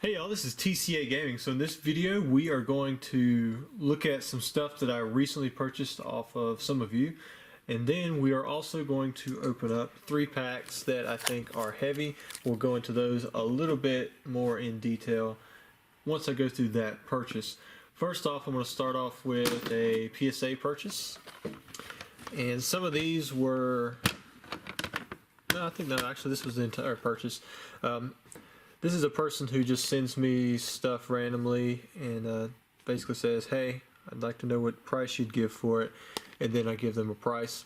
Hey y'all, this is TCA Gaming. So in this video we are going to look at some stuff that I recently purchased off of some of you, and then we are also going to open up 3 packs that I think are heavy. We'll go into those a little bit more in detail once I go through that purchase. First off, I'm going to start off with a PSA purchase, and some of these were actually this was the entire purchase. This is a person who just sends me stuff randomly and basically says, hey, I'd like to know what price you'd give for it, and then I give them a price.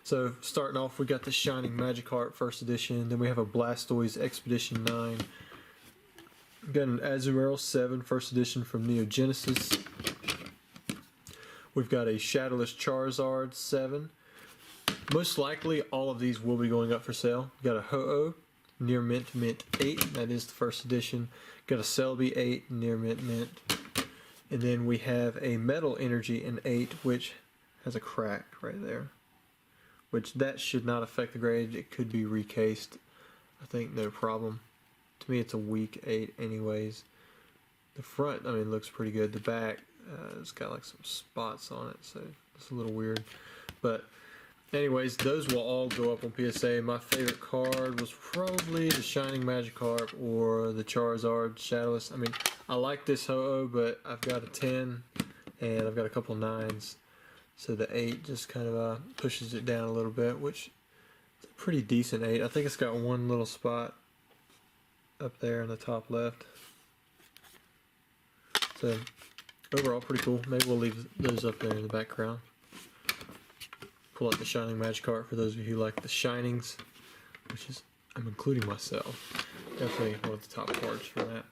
So starting off, we got the Shining Magikarp first edition, then we have a Blastoise Expedition 9, we got an Azumarill 7 first edition from Neo Genesis, we've got a Shadowless Charizard 7. Most likely all of these will be going up for sale. We got a Ho-Oh Near Mint 8, that is the first edition. Got a Celebi 8 Near Mint. And then we have a Metal Energy in 8, which has a crack right there, which that should not affect the grade. It could be recased, I think, no problem. To me it's a weak 8 anyways. The front, looks pretty good. The back, it's got like some spots on it, so it's a little weird. But anyways, those will all go up on PSA. My favorite card was probably the Shining Magikarp or the Charizard Shadowless. I like this Ho-Oh, but I've got a 10 and I've got a couple 9s. So the 8 just kind of pushes it down a little bit, which is a pretty decent 8. I think it's got one little spot up there in the top left. So overall pretty cool. Maybe we'll leave those up there in the background. Pull out the Shining Magikarp for those of you who like the Shinings, which is, I'm including myself, definitely one of the top cards for that.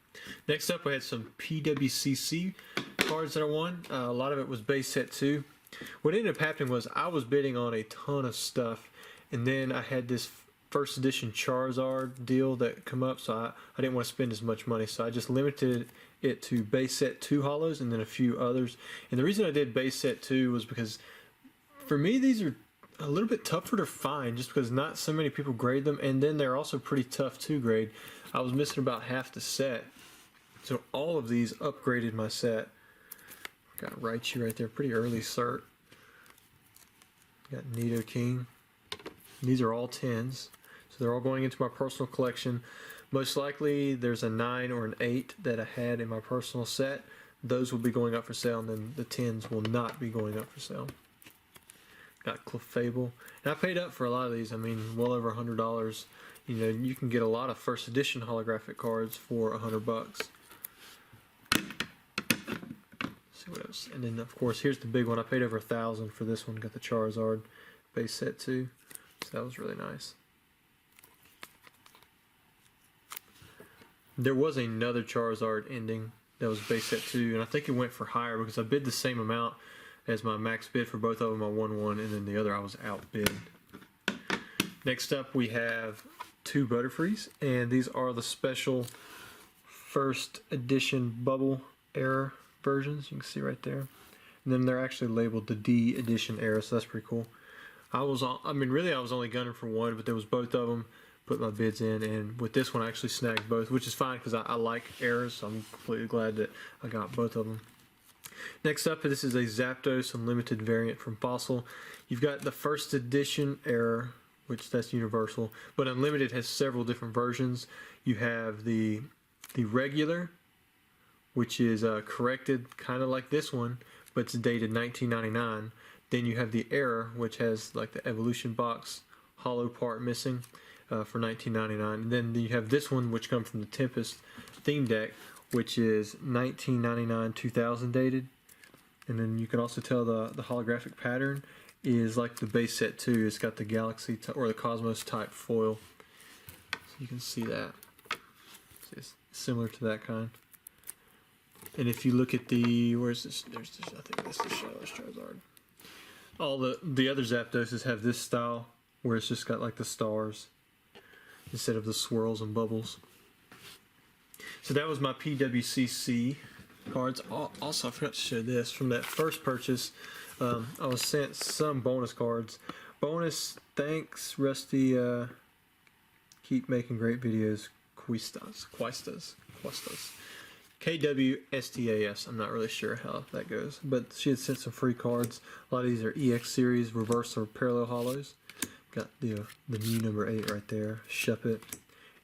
Next up, we had some PWCC cards that I won. A lot of it was base set 2. What ended up happening was I was bidding on a ton of stuff, and then I had this first edition Charizard deal that come up, so I didn't want to spend as much money, so I just limited it to base set 2 holos and then a few others. And the reason I did base set 2 was because for me, these are a little bit tougher to find just because not so many people grade them, and then they're also pretty tough to grade. I was missing about half the set, so all of these upgraded my set. Got Raichu right there, pretty early cert. Got Nidoking. These are all 10s, so they're all going into my personal collection. Most likely there's a 9 or an 8 that I had in my personal set. Those will be going up for sale, and then the 10s will not be going up for sale. Got Clefable, and I paid up for a lot of these. Well over $100. You can get a lot of first edition holographic cards for $100. See what else, and then of course here's the big one. I paid over $1,000 for this one. Got the Charizard base set 2, so that was really nice. There was another Charizard ending that was base set 2, and I think it went for higher because I bid the same amount as my max bid for both of them. I won one, and then the other I was outbid. Next up, we have 2 Butterfrees, and these are the special first edition bubble era versions. You can see right there, and then they're actually labeled the D edition era, so that's pretty cool. I was only gunning for one, but there was both of them. Put my bids in, and with this one I actually snagged both, which is fine because I like eras, so I'm completely glad that I got both of them. Next up, this is a Zapdos Unlimited variant from Fossil. You've got the first edition era, which that's universal, but Unlimited has several different versions. You have the regular, which is corrected kind of like this one, but it's dated 1999. Then you have the era, which has like the evolution box hollow part missing for 1999. And then you have this one, which comes from the Tempest theme deck, which is 1999-2000 dated. And then you can also tell the holographic pattern is like the base set 2. It's got the Galaxy or the Cosmos type foil, so you can see that. It's similar to that kind. And if you look at the, where's this? I think this is Shadowless Charizard. All the other Zapdoses have this style where it's just got like the stars instead of the swirls and bubbles. So that was my PWCC cards. Also, I forgot to show this from that first purchase. I was sent some bonus cards. Bonus, thanks, Rusty. Keep making great videos. Quistas. What's this? KWSTAS. I'm not really sure how that goes, but she had sent some free cards. A lot of these are EX series, reverse or parallel hollows. Got the new number 8 right there. Shuppet,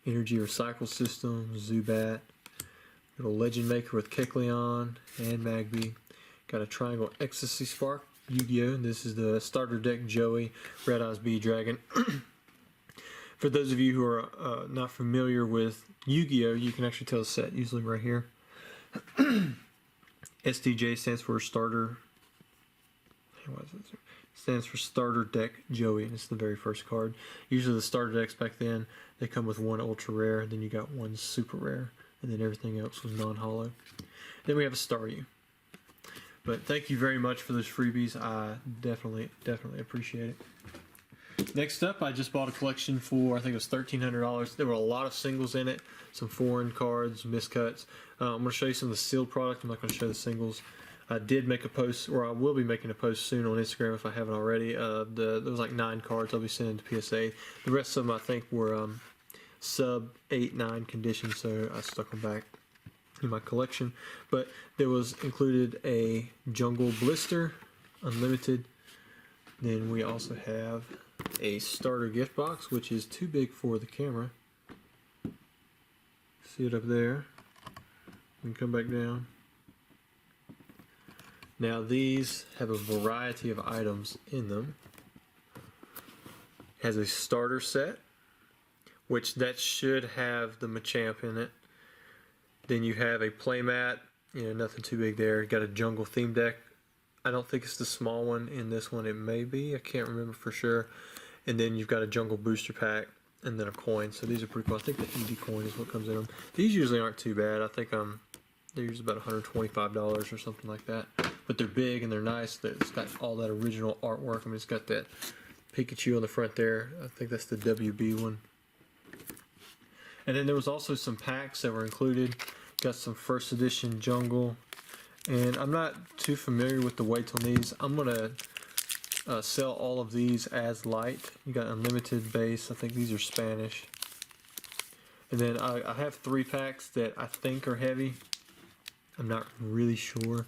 Energy Recycle System, Zubat. Got a Legend Maker with Kecleon and Magby. Got a Triangle Ecstasy Spark, Yu-Gi-Oh! This is the starter deck Joey, Red Eyes Bee Dragon. For those of you who are not familiar with Yu-Gi-Oh! You can actually tell the set usually right here. STJ stands for starter. What is it? Stands for starter deck Joey, and it's the very first card. Usually the starter decks back then, they come with one ultra rare, then you got one super rare, and then everything else was non-hollow. Then we have a Staryu. But thank you very much for those freebies. I definitely appreciate it. Next up, I just bought a collection for, I think it was $1,300. There were a lot of singles in it, some foreign cards, miscuts. I'm going to show you some of the sealed product. I'm not going to show the singles. I did make a post, or I will be making a post soon on Instagram if I haven't already. There was like 9 cards I'll be sending to PSA. The rest of them I think were sub 8-9 condition, so I stuck them back in my collection. But there was included a Jungle Blister, Unlimited. Then we also have a starter gift box, which is too big for the camera. See it up there? And come back down. Now these have a variety of items in them. It has a starter set, which that should have the Machamp in it. Then you have a playmat, nothing too big there. You got a jungle theme deck. I don't think it's the small one in this one. It may be. I can't remember for sure. And then you've got a jungle booster pack and then a coin. So these are pretty cool. I think the ED coin is what comes in them. These usually aren't too bad. I think they're usually about $125 or something like that. But they're big and they're nice. It's got all that original artwork. I mean, it's got that Pikachu on the front there. I think that's the WB one. And then there was also some packs that were included. Got some first edition jungle. And I'm not too familiar with the weights on these. I'm going to sell all of these as light. You got unlimited base. I think these are Spanish. And then I have 3 packs that I think are heavy. I'm not really sure.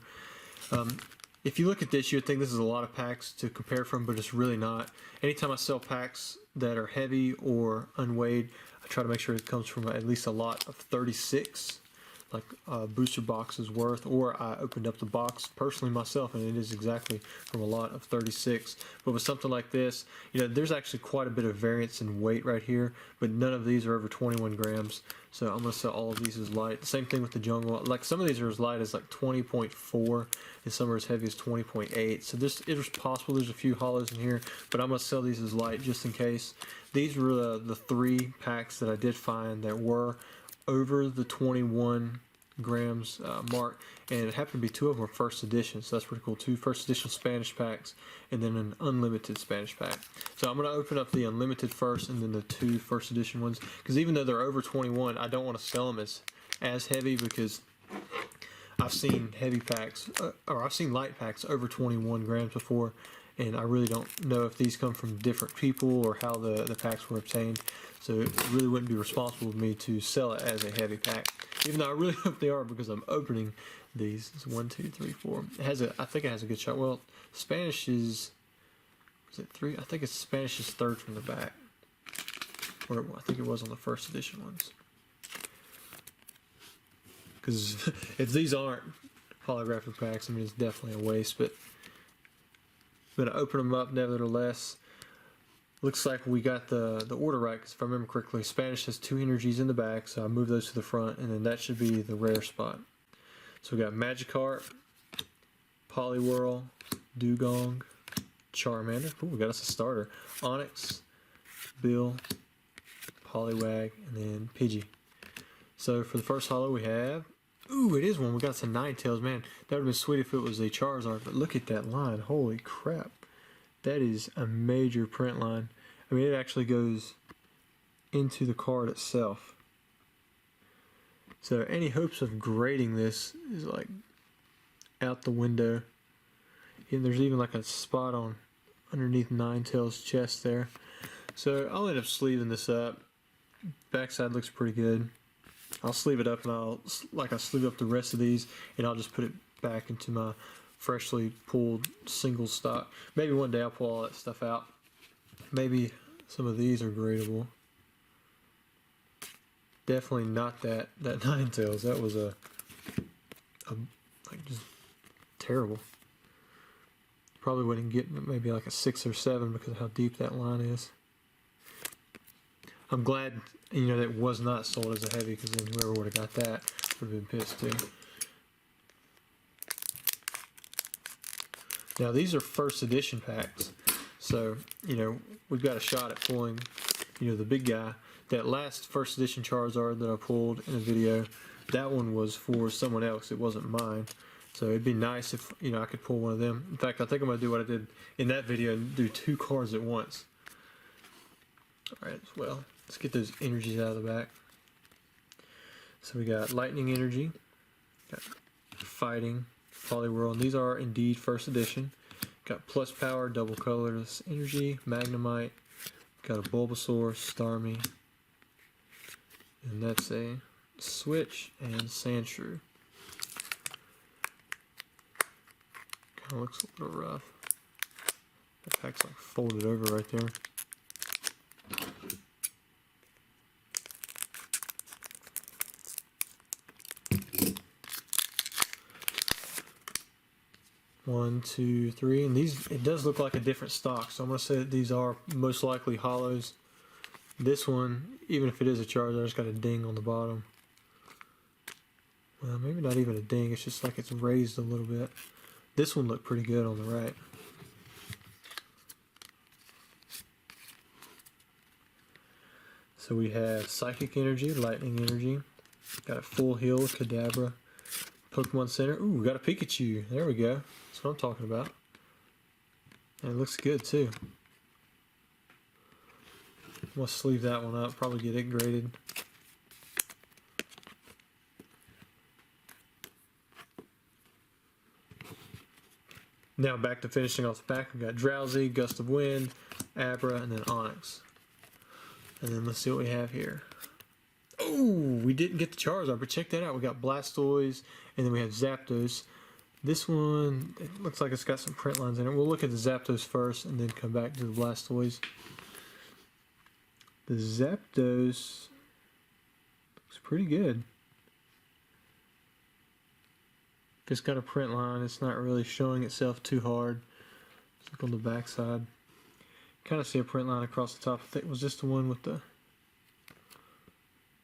If you look at this, you'd think this is a lot of packs to compare from, but it's really not. Anytime I sell packs that are heavy or unweighed, I try to make sure it comes from at least a lot of 36. Like booster boxes worth, or I opened up the box personally myself and it is exactly from a lot of 36. But with something like this, there's actually quite a bit of variance in weight right here, but none of these are over 21 grams. So I'm going to sell all of these as light. Same thing with the jungle. Like some of these are as light as like 20.4 and some are as heavy as 20.8. So it was possible there's a few hollows in here, but I'm going to sell these as light just in case. These were the 3 packs that I did find that were over the 21 grams mark, and it happened to be 2 of them were first edition, so that's pretty cool. 2 first edition Spanish packs and then an unlimited Spanish pack. So I'm going to open up the unlimited first and then the 2 first edition ones, because even though they're over 21, I don't want to sell them as heavy, because I've seen heavy packs or I've seen light packs over 21 grams before, and I really don't know if these come from different people or how the packs were obtained. So it really wouldn't be responsible of me to sell it as a heavy pack, even though I really hope they are, because I'm opening these. It's 1, 2, 3, 4. I think it has a good shot. Well, Spanish is it 3? I think it's Spanish is 3rd from the back, or I think it was on the first edition ones. Because if these aren't holographic packs, I mean, it's definitely a waste. But I'm going to open them up nevertheless. Looks like we got the order right, because if I remember correctly, Spanish has 2 energies in the back, so I move those to the front, and then that should be the rare spot. So we got Magikarp, Poliwhirl, Dugong, Charmander. Ooh, we got us a starter. Onyx, Bill, Poliwag, and then Pidgey. So for the first holo we have, ooh, it is one. We got some Ninetales. Man, that would have been sweet if it was a Charizard, but look at that line. Holy crap. That is a major print line. I mean, it actually goes into the card itself. So any hopes of grading this is like out the window. And there's even like a spot on underneath Ninetales' chest there. So I'll end up sleeving this up. Backside looks pretty good. I'll sleeve it up, and I'll sleeve up the rest of these, and I'll just put it back into my freshly pulled single stock. Maybe one day I'll pull all that stuff out. Maybe some of these are gradable. Definitely not that Ninetales. That was a like just terrible. Probably wouldn't get maybe like a 6 or 7 because of how deep that line is. I'm glad, you know, that it was not sold as a heavy, because then whoever would have got that would have been pissed too. Now these are first edition packs, so you know we've got a shot at pulling, you know, the big guy. That last first edition Charizard that I pulled in a video, that one was for someone else. It wasn't mine. So it'd be nice if, you know, I could pull one of them. In fact, I think I'm gonna do what I did in that video and do 2 cards at once. All right, well, let's get those energies out of the back. So we got Lightning Energy, got Fighting, Poliwhirl, and these are indeed first edition. Got Plus Power, Double Colorless Energy, Magnemite, got a Bulbasaur, Starmie, and that's a Switch and Sandshrew. Kind of looks a little rough. That pack's like folded over right there. One, two, three, and these, it does look like a different stock, so I'm going to say that these are most likely hollows. This one, even if it is a Charizard, it's got a ding on the bottom. Well, maybe not even a ding, it's just like it's raised a little bit. This one looked pretty good on the right. So we have Psychic Energy, Lightning Energy, got a Full Heal, Kadabra, Pokemon Center. Ooh, we got a Pikachu. There we go. That's what I'm talking about. And it looks good too. I'm gonna sleeve that one up, probably get it graded. Now back to finishing off the pack. We got Drowsy, Gust of Wind, Abra, and then Onyx. And then let's see what we have here. Oh, we didn't get the Charizard, but check that out. We got Blastoise, and then we have Zapdos. This one, it looks like it's got some print lines in it. We'll look at the Zapdos first, and then come back to the Blastoise. The Zapdos looks pretty good. It's got a print line. It's not really showing itself too hard. Let's look on the back side. Kind of see a print line across the top. I think it was just the one with the...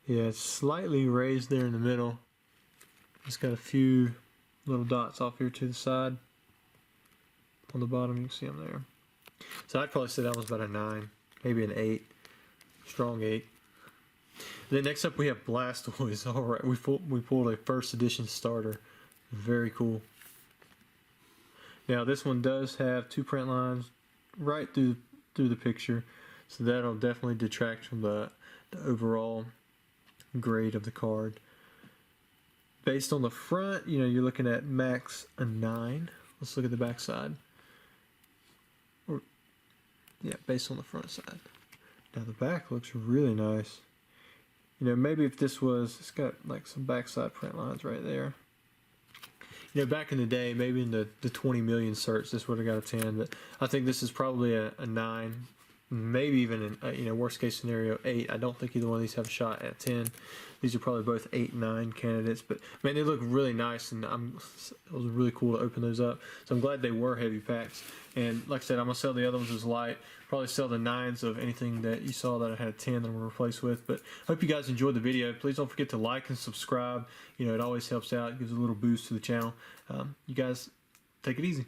Yeah, it's slightly raised there in the middle. It's got a few little dots off here to the side. On the bottom, you can see them there. So I'd probably say that was about a 9, maybe an 8. Strong 8. And then next up we have Blastoise. Alright, we pulled a first edition starter. Very cool. Now this one does have 2 print lines right through the picture, so that'll definitely detract from the overall grade of the card. Based on the front, you know, you're looking at max a 9. Let's look at the back side. Yeah, based on the front side. Now the back looks really nice. You know, maybe if this was, it's got like some backside print lines right there. You know, back in the day, maybe in the 20 million certs, this would have got a 10. But I think this is probably a 9, maybe even an, you know, worst case scenario 8. I don't think either one of these have a shot at 10. These are probably both 8 and 9 candidates. But man, they look really nice, and it was really cool to open those up. So I'm glad they were heavy packs. And like I said, I'm gonna sell the other ones as light. Probably sell the 9s of anything that you saw that I had a 10 that I'm gonna replace with. But I hope you guys enjoyed the video. Please don't forget to like and subscribe. You know, it always helps out. It gives a little boost to the channel. You guys take it easy.